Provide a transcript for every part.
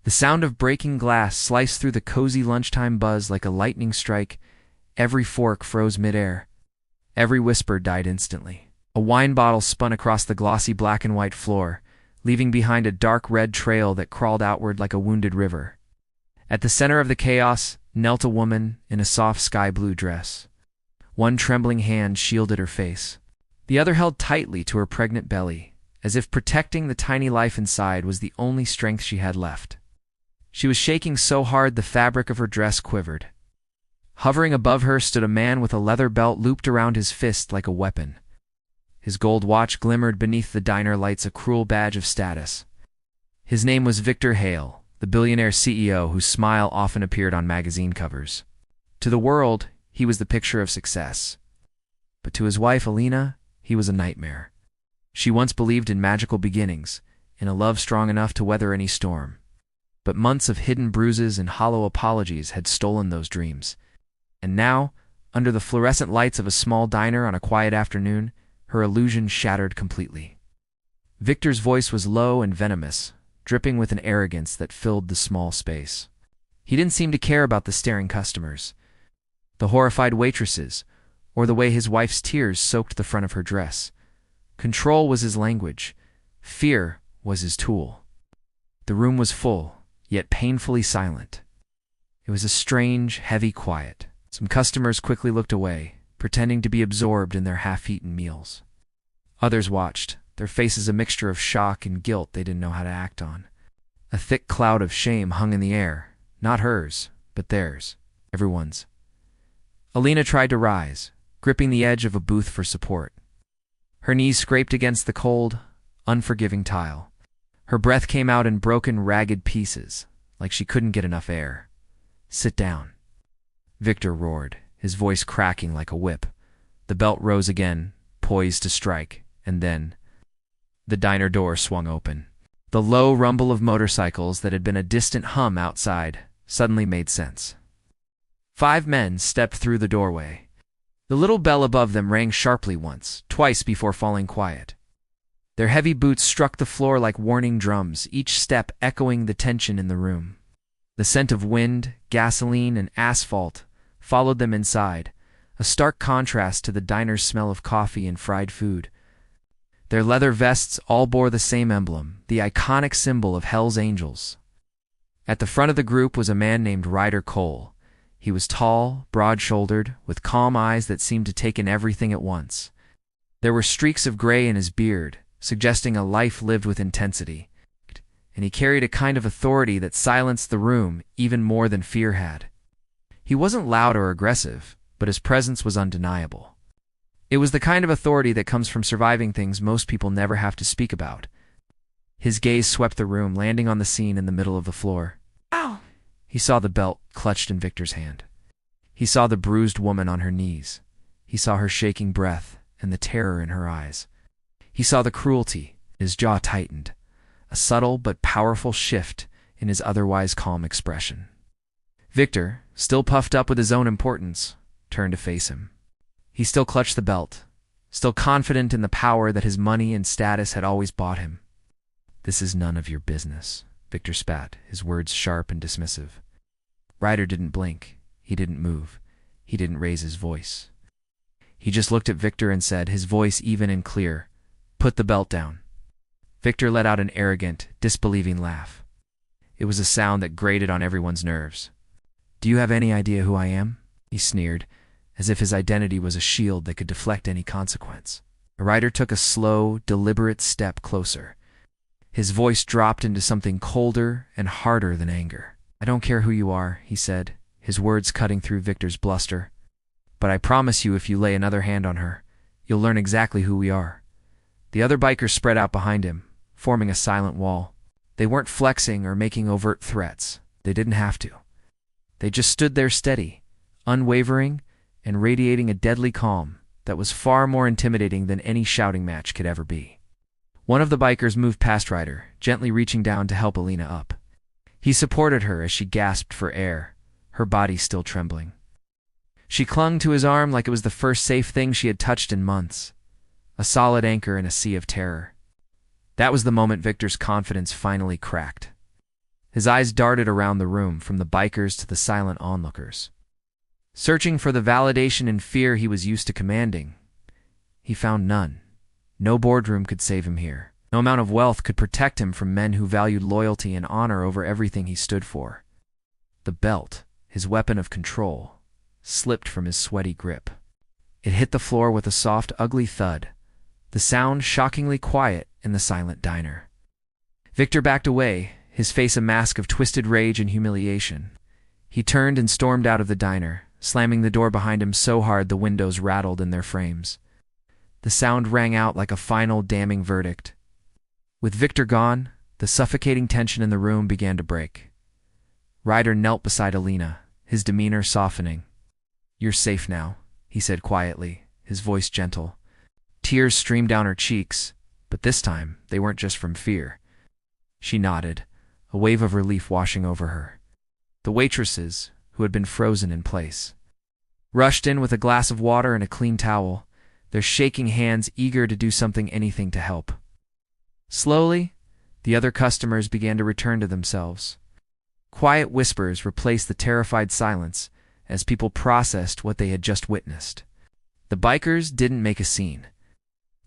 The sound of breaking glass sliced through the cozy lunchtime buzz like a lightning strike. Every fork froze midair. Every whisper died instantly. A wine bottle spun across the glossy black and white floor, leaving behind a dark red trail that crawled outward like a wounded river. At the center of the chaos knelt a woman in a soft sky-blue dress. One trembling hand shielded her face. The other held tightly to her pregnant belly, as if protecting the tiny life inside was the only strength she had left. She was shaking so hard the fabric of her dress quivered. Hovering above her stood a man with a leather belt looped around his fist like a weapon. His gold watch glimmered beneath the diner lights, a cruel badge of status. His name was Victor Hale, the billionaire CEO whose smile often appeared on magazine covers. To the world, he was the picture of success. But to his wife, Alina, he was a nightmare. She once believed in magical beginnings, in a love strong enough to weather any storm. But months of hidden bruises and hollow apologies had stolen those dreams. And now, under the fluorescent lights of a small diner on a quiet afternoon, her illusion shattered completely. Victor's voice was low and venomous, dripping with an arrogance that filled the small space. He didn't seem to care about the staring customers, the horrified waitresses, or the way his wife's tears soaked the front of her dress. Control was his language. Fear was his tool. The room was full, yet painfully silent. It was a strange, heavy quiet. Some customers quickly looked away, pretending to be absorbed in their half-eaten meals. Others watched, their faces a mixture of shock and guilt they didn't know how to act on. A thick cloud of shame hung in the air, not hers, but theirs, everyone's. Alina tried to rise, gripping the edge of a booth for support. Her knees scraped against the cold, unforgiving tile. Her breath came out in broken, ragged pieces, like she couldn't get enough air. "Sit down," Victor roared, his voice cracking like a whip. The belt rose again, poised to strike, and then the diner door swung open. The low rumble of motorcycles that had been a distant hum outside suddenly made sense. 5 men stepped through the doorway. The little bell above them rang sharply once, twice before falling quiet. Their heavy boots struck the floor like warning drums, each step echoing the tension in the room. The scent of wind, gasoline, and asphalt followed them inside, a stark contrast to the diner's smell of coffee and fried food. Their leather vests all bore the same emblem, the iconic symbol of Hell's Angels. At the front of the group was a man named Ryder Cole. He was tall, broad-shouldered, with calm eyes that seemed to take in everything at once. There were streaks of gray in his beard, suggesting a life lived with intensity, and he carried a kind of authority that silenced the room even more than fear had. He wasn't loud or aggressive, but his presence was undeniable. It was the kind of authority that comes from surviving things most people never have to speak about. His gaze swept the room, landing on the scene in the middle of the floor. "Ow!" He saw the belt clutched in Victor's hand. He saw the bruised woman on her knees. He saw her shaking breath and the terror in her eyes. He saw the cruelty. His jaw tightened, a subtle but powerful shift in his otherwise calm expression. Victor, still puffed up with his own importance, turned to face him. He still clutched the belt, still confident in the power that his money and status had always bought him. "This is none of your business," Victor spat, his words sharp and dismissive. Ryder didn't blink. He didn't move. He didn't raise his voice. He just looked at Victor and said, his voice even and clear, "Put the belt down." Victor let out an arrogant, disbelieving laugh. It was a sound that grated on everyone's nerves. "Do you have any idea who I am?" he sneered, as if his identity was a shield that could deflect any consequence. Ryder took a slow, deliberate step closer. His voice dropped into something colder and harder than anger. "I don't care who you are," he said, his words cutting through Victor's bluster. "But I promise you if you lay another hand on her, you'll learn exactly who we are." The other bikers spread out behind him, forming a silent wall. They weren't flexing or making overt threats. They didn't have to. They just stood there steady, unwavering, and radiating a deadly calm that was far more intimidating than any shouting match could ever be. One of the bikers moved past Ryder, gently reaching down to help Alina up. He supported her as she gasped for air, her body still trembling. She clung to his arm like it was the first safe thing she had touched in months, a solid anchor in a sea of terror. That was the moment Victor's confidence finally cracked. His eyes darted around the room, from the bikers to the silent onlookers. Searching for the validation and fear he was used to commanding, he found none. No boardroom could save him here. No amount of wealth could protect him from men who valued loyalty and honor over everything he stood for. The belt, his weapon of control, slipped from his sweaty grip. It hit the floor with a soft, ugly thud, the sound shockingly quiet in the silent diner. Victor backed away, his face a mask of twisted rage and humiliation. He turned and stormed out of the diner, slamming the door behind him so hard the windows rattled in their frames. The sound rang out like a final, damning verdict. With Victor gone, the suffocating tension in the room began to break. Ryder knelt beside Alina, his demeanor softening. "You're safe now," he said quietly, his voice gentle. Tears streamed down her cheeks, but this time they weren't just from fear. She nodded, a wave of relief washing over her. The waitresses, who had been frozen in place, rushed in with a glass of water and a clean towel, their shaking hands eager to do anything to help. Slowly, the other customers began to return to themselves. Quiet whispers replaced the terrified silence as people processed what they had just witnessed. The bikers didn't make a scene.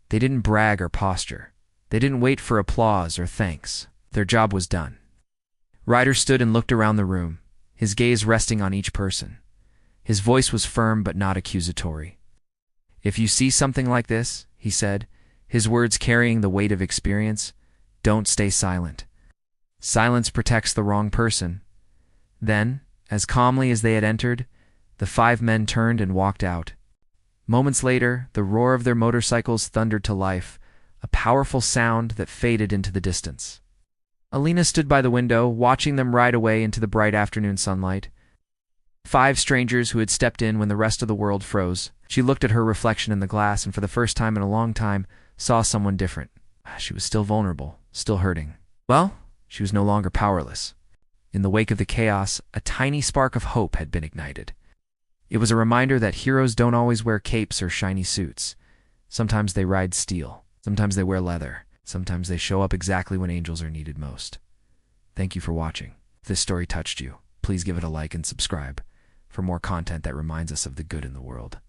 They didn't brag or posture. They didn't wait for applause or thanks. Their job was done. Ryder stood and looked around the room, his gaze resting on each person. His voice was firm but not accusatory. "If you see something like this," he said, his words carrying the weight of experience, "don't stay silent. Silence protects the wrong person." Then, as calmly as they had entered, the 5 men turned and walked out. Moments later, the roar of their motorcycles thundered to life, a powerful sound that faded into the distance. Alina stood by the window, watching them ride away into the bright afternoon sunlight. 5 strangers who had stepped in when the rest of the world froze. She looked at her reflection in the glass and for the first time in a long time saw someone different. She was still vulnerable, still hurting. Well, she was no longer powerless. In the wake of the chaos, a tiny spark of hope had been ignited. It was a reminder that heroes don't always wear capes or shiny suits. Sometimes they ride steel. Sometimes they wear leather. Sometimes they show up exactly when angels are needed most. Thank you for watching. If this story touched you, please give it a like and subscribe for more content that reminds us of the good in the world.